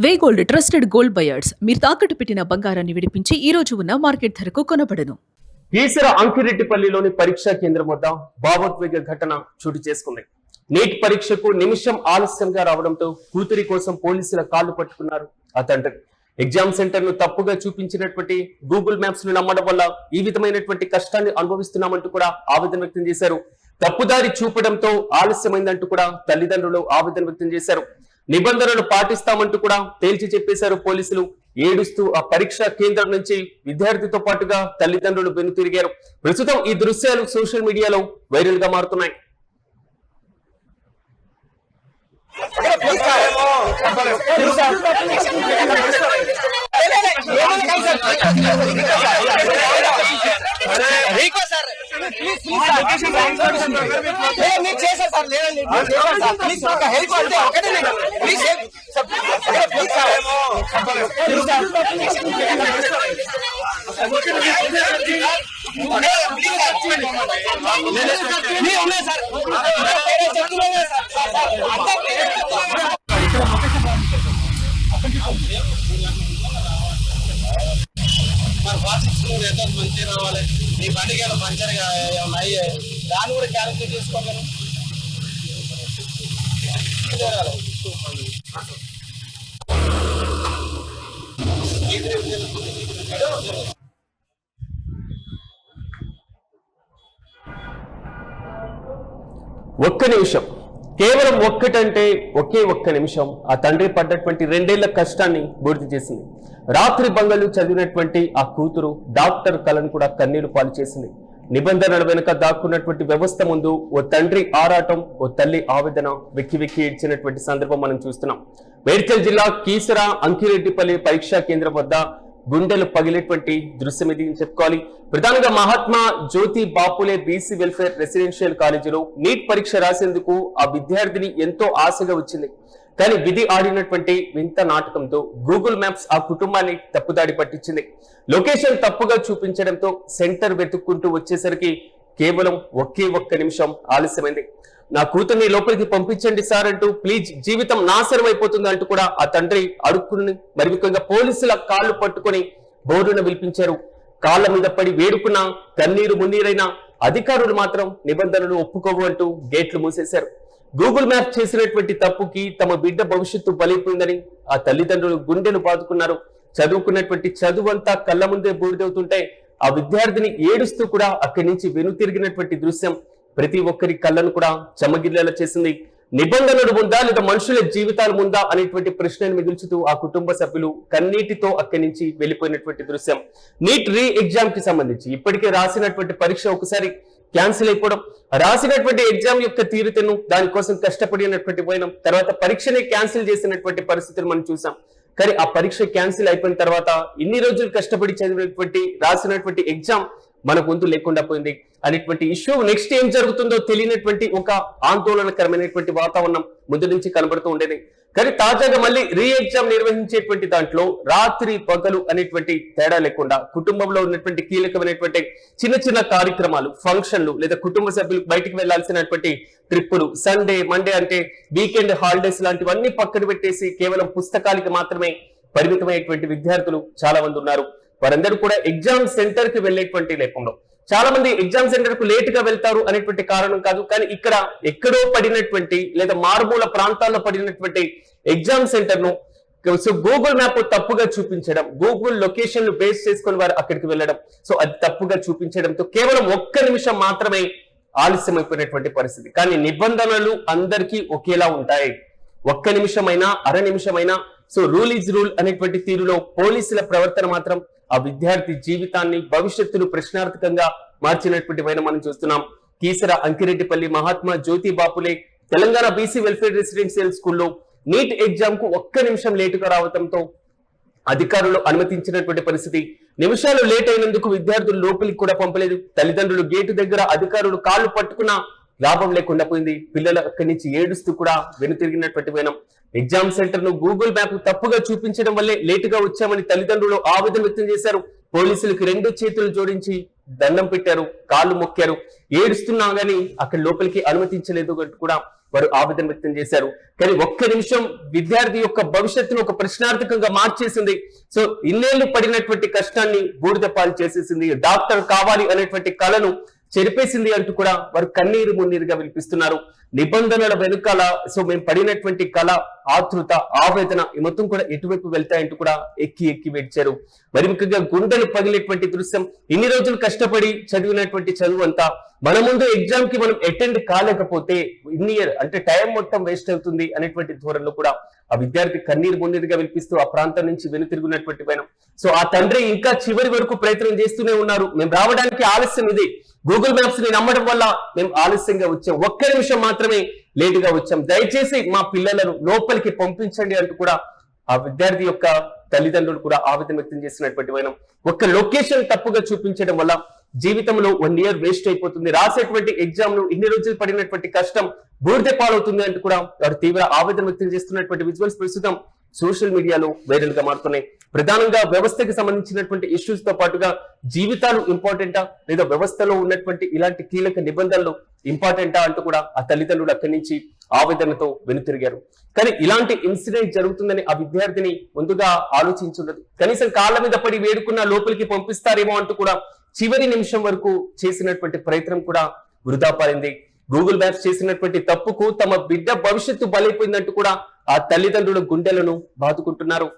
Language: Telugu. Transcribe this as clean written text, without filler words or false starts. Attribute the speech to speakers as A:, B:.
A: వే గోల్డ్ ట్రస్టెడ్ గోల్డ్ బయర్స్ మీరు తాకట్టు పెట్టిన బంగారాన్ని విడిపించి ఈ రోజు ఉన్న మార్కెట్ ధరకు కొనబడను.
B: ఈసర అంకిరెడ్డిపల్లిలోని పరీక్షా కేంద్రం వద్ద భావోద్వేగ ఘటన చోటు చేసుకుంది. నీట్ పరీక్షకు నిమిషం ఆలస్యంగా రావడంతో కూతురి కోసం పోలీసుల కాళ్లు పట్టుకున్నారు ఆ తండ్రి. ఎగ్జామ్ సెంటర్ ను తప్పుగా చూపించినటువంటి గూగుల్ మ్యాప్స్ ను నమ్మడం వల్ల ఈ విధమైనటువంటి కష్టాన్ని అనుభవిస్తున్నామంటూ కూడా ఆవేదన వ్యక్తం చేశారు. తప్పుదారి చూపడంతో ఆలస్యమైందంటూ కూడా తల్లిదండ్రులు ఆవేదన వ్యక్తం చేశారు. నిబంధనలు పాటిస్తామంటూ కూడా తేల్చి చెప్పేశారు పోలీసులు. ఏడుస్తూ ఆ పరీక్షా కేంద్రం నుంచి విద్యార్థితో పాటుగా తల్లిదండ్రులు వెనుతిరిగారు. ప్రస్తుతం ఈ దృశ్యాలు సోషల్ మీడియాలో వైరల్ గా మారుతున్నాయి.
C: మరి మంచిగా రావాలి. నీ బండికి మంచిగా ఉన్నాయి, దాన్ని కూడా క్యాలిక్యులేట్ చేసుకోగలను.
B: ఒక్క నిమిషం, కేవలం ఒక్కటంటే ఒకే ఒక్క నిమిషం ఆ తండ్రి పడ్డటువంటి 2 ఏళ్ల కష్టాన్ని పూర్తి చేసింది. రాత్రి బంగళ్ళు చదివినటువంటి ఆ కూతురు డాక్టర్ కళను కూడా కన్నీరు పాలు చేసింది. నిబంధనల వెనుక దాక్కున్నటువంటి వ్యవస్థ ముందు ఓ తండ్రి ఆరాటం, ఓ తల్లి ఆవేదన వెక్కి వెక్కి ఏడ్చినటువంటి సందర్భం మనం చూస్తున్నాం. మేడ్చల్ జిల్లా కీసర అంకిరెడ్డిపల్లి పరీక్షా కేంద్రం వద్ద గుండెలు పగిలేటువంటి దృశ్యం ఇది చెప్పుకోవాలి. ప్రధానంగా మహాత్మా జ్యోతి బాపులే బీసీ వెల్ఫేర్ రెసిడెన్షియల్ కాలేజీలో నీట్ పరీక్ష రాసేందుకు ఆ విద్యార్థిని ఎంతో ఆశగా వచ్చింది. కానీ విధి ఆడినటువంటి వింత నాటకంతో గూగుల్ మ్యాప్స్ ఆ కుటుంబాన్ని తప్పుదాడి పట్టించింది. లొకేషన్ తప్పుగా చూపించడంతో సెంటర్ వెతుక్కుంటూ వచ్చేసరికి కేవలం ఒకే ఒక్క నిమిషం ఆలస్యమైంది. నా కూతుర్ని లోపలికి పంపించండి సార్ అంటూ, ప్లీజ్ జీవితం నాశనం అయిపోతుంది అంటూ కూడా ఆ తండ్రి అడుక్కుని మరి ముఖ్యంగా పోలీసుల కాళ్ళు పట్టుకొని బోరున పిలిపించారు. కాళ్ళ మీద పడి వేడుకున్న కన్నీరు మున్నీరైన అధికారులు మాత్రం నిబంధనలు ఒప్పుకోవు అంటూ గేట్లు మూసేశారు. గూగుల్ మ్యాప్ చేసినటువంటి తప్పుకి తమ బిడ్డ భవిష్యత్తు బలైపోయిందని ఆ తల్లిదండ్రులు గుండెలు బాదుకున్నారు. చదువుకున్నటువంటి చదువంతా కళ్ళ ముందే బూడిదవుతుంటే ఆ విద్యార్థిని ఏడుస్తూ కూడా అక్కడి నుంచి వెనుతిరిగినటువంటి దృశ్యం ప్రతి ఒక్కరి కళ్ళను కూడా చెమగిల్లేలా చేసింది. నిబంధనలు ఉందా లేదా మనుషుల జీవితాలు ఉందా అనేటువంటి ప్రశ్నను మిగుల్చుతూ ఆ కుటుంబ సభ్యులు కన్నీటితో అక్కడి నుంచి వెళ్ళిపోయినటువంటి దృశ్యం. నీట్ రీ ఎగ్జామ్ కి సంబంధించి ఇప్పటికే రాసినటువంటి పరీక్ష ఒకసారి క్యాన్సిల్ అయిపోవడం, రాసినటువంటి ఎగ్జామ్ యొక్క తీరుతెను దానికోసం కష్టపడినటువంటి పోయినాం, తర్వాత పరీక్షని క్యాన్సిల్ చేసినటువంటి పరిస్థితులు మనం చూసాం. కానీ ఆ పరీక్ష క్యాన్సిల్ అయిపోయిన తర్వాత ఇన్ని రోజులు కష్టపడి చదివినటువంటి రాసినటువంటి ఎగ్జామ్ మన ముందు లేకుండా పోయింది అనేటువంటి ఇష్యూ. నెక్స్ట్ ఏం జరుగుతుందో తెలియనటువంటి ఒక ఆందోళనకరమైనటువంటి వాతావరణం ముందు నుంచి కనబడుతూ ఉండేది. కానీ తాజాగా మళ్ళీ రీ ఎగ్జామ్ నిర్వహించేటువంటి దాంట్లో రాత్రి పగలు అనేటువంటి తేడా లేకుండా కుటుంబంలో ఉన్నటువంటి కీలకమైనటువంటి చిన్న చిన్న కార్యక్రమాలు, ఫంక్షన్లు లేదా కుటుంబ సభ్యులు బయటికి వెళ్లాల్సినటువంటి ట్రిప్పులు, సండే మండే అంటే వీకెండ్ హాలిడేస్ లాంటివన్నీ పక్కన పెట్టేసి కేవలం పుస్తకాలకి మాత్రమే పరిమితమైనటువంటి విద్యార్థులు చాలా మంది ఉన్నారు. వారందరూ కూడా ఎగ్జామ్ సెంటర్ కి వెళ్లేటువంటి లేకుండా చాలా మంది ఎగ్జామ్ సెంటర్ కు లేట్ గా వెళ్తారు అనేటువంటి కారణం కాదు, కానీ ఇక్కడ ఎక్కడో పడినటువంటి లేదా మారుమూల ప్రాంతాల్లో పడినటువంటి ఎగ్జామ్ సెంటర్ ను గూగుల్ మ్యాప్ తప్పుగా చూపించడం, గూగుల్ లొకేషన్ బేస్ చేసుకుని వారు అక్కడికి వెళ్ళడం, సో అది తప్పుగా చూపించడంతో కేవలం ఒక్క నిమిషం మాత్రమే ఆలస్యం అయిపోయినటువంటి పరిస్థితి. కానీ నిబంధనలు అందరికీ ఒకేలా ఉంటాయి. ఒక్క నిమిషమైనా అర నిమిషమైనా సో రూల్ ఈజ్ రూల్ అనేటువంటి తీరులో పోలీసుల ప్రవర్తన మాత్రం ఆ విద్యార్థి జీవితాన్ని భవిష్యత్తును ప్రశ్నార్థకంగా మార్చినటువంటి పైన మనం చూస్తున్నాం. కీసర అంకిరెడ్డిపల్లి మహాత్మా జ్యోతి Baphule Telangana BC welfare residential స్కూల్లో నీట్ ఎగ్జామ్ కు ఒక్క నిమిషం లేటుగా రావడంతో అధికారులు అనుమతించినటువంటి పరిస్థితి. నిమిషాలు లేట్ అయినందుకు విద్యార్థులు లోపలికి కూడా పంపలేదు. తల్లిదండ్రులు గేటు దగ్గర అధికారులు కాళ్ళు పట్టుకున్నా లాభం లేకుండా పోయింది. పిల్లలు అక్కడి నుంచి ఏడుస్తూ కూడా వెనుతిరిగినటువంటి పోయినాం. ఎగ్జామ్ సెంటర్ ను గూగుల్ మ్యాప్ తప్పుగా చూపించడం వల్లే లేటుగా వచ్చామని తల్లిదండ్రులు ఆవేదన వ్యక్తం చేశారు. పోలీసులకు 2 చేతులు జోడించి దండం పెట్టారు, కాళ్ళు మొక్కారు. ఏడుస్తున్నా గానీ అక్కడ లోపలికి అనుమతించలేదు కూడా వారు ఆవేదన వ్యక్తం చేశారు. కానీ ఒక్క నిమిషం విద్యార్థి యొక్క భవిష్యత్తును ఒక ప్రశ్నార్థకంగా మార్చేసింది. సో ఇన్నేళ్లు పడినటువంటి కష్టాన్ని బూడిద పాలు చేసేసింది. డాక్టర్ కావాలి అనేటువంటి కళను చెరిపేసింది అంటూ కూడా వారు కన్నీరు మున్నీరుగా వినిపిస్తున్నారు. నిబంధనల వెనుకాల సో మేము పడినటువంటి కళ, ఆతృత, ఆవేదన ఈ మొత్తం కూడా ఎటువైపు వెళ్తాయంటూ కూడా ఎక్కి వెడ్చారు. మరి ముఖ్యంగా గుండెలు పగిలేటువంటి దృశ్యం. ఇన్ని రోజులు కష్టపడి చదివినటువంటి చదువు అంతా మన ముందు ఎగ్జామ్ కి మనం అటెండ్ కాలేకపోతే అంటే టైం మొత్తం వేస్ట్ అవుతుంది అనేటువంటి ధోరణిలో కూడా ఆ విద్యార్థి కన్నీరు మున్నీరుగా వినిపిస్తూ ఆ ప్రాంతం నుంచి వెనుతిరుగునటువంటి పైన. సో ఆ తండ్రి ఇంకా చివరి వరకు ప్రయత్నం చేస్తూనే ఉన్నారు. మేము రావడానికి ఆలస్యం ఇది, గూగుల్ మ్యాప్స్ ని నమ్మడం వల్ల మేము ఆలస్యంగా వచ్చాం, ఒక్క నిమిషం మాత్రమే లేటుగా వచ్చాం, దయచేసి మా పిల్లలను లోపలికి పంపించండి అంటూ కూడా ఆ విద్యార్థి యొక్క తల్లిదండ్రులు కూడా ఆవేదన వ్యక్తం చేసినటువంటి వైనం. ఒక్క లొకేషన్ తప్పుగా చూపించడం వల్ల జీవితంలో 1 year వేస్ట్ అయిపోతుంది, రాసేటువంటి ఎగ్జామ్ ను ఇన్ని రోజులు పడినటువంటి కష్టం బూడిద పాలవుతుంది అంటూ కూడా వారు తీవ్ర ఆవేదన వ్యక్తం చేస్తున్నటువంటి విజువల్స్ ప్రస్తుతం సోషల్ మీడియాలో వైరల్ గా మారుతున్నాయి. ప్రధానంగా వ్యవస్థకి సంబంధించినటువంటి ఇష్యూస్ తో పాటుగా జీవితాలు ఇంపార్టెంటా లేదా వ్యవస్థలో ఉన్నటువంటి ఇలాంటి కీలక నిబంధనలు ఇంపార్టెంటా అంటూ కూడా ఆ తల్లిదండ్రులు అక్కడి నుంచి ఆవేదనతో వెనుతిరిగారు. కానీ ఇలాంటి ఇన్సిడెంట్ జరుగుతుందని ఆ విద్యార్థిని ముందుగా ఆలోచించుండదు. కనీసం కాళ్ళ మీద పడి వేడుకున్న లోపలికి పంపిస్తారేమో అంటూ కూడా చివరి నిమిషం వరకు చేసినటువంటి ప్రయత్నం కూడా వృధా పారింది. గూగుల్ మ్యాప్స్ చేసినటువంటి తప్పుకు తమ బిడ్డ భవిష్యత్తు బలైపోయిందంటూ కూడా ఆ తల్లిదండ్రుల గుండెలను బాదుకుంటున్నారు.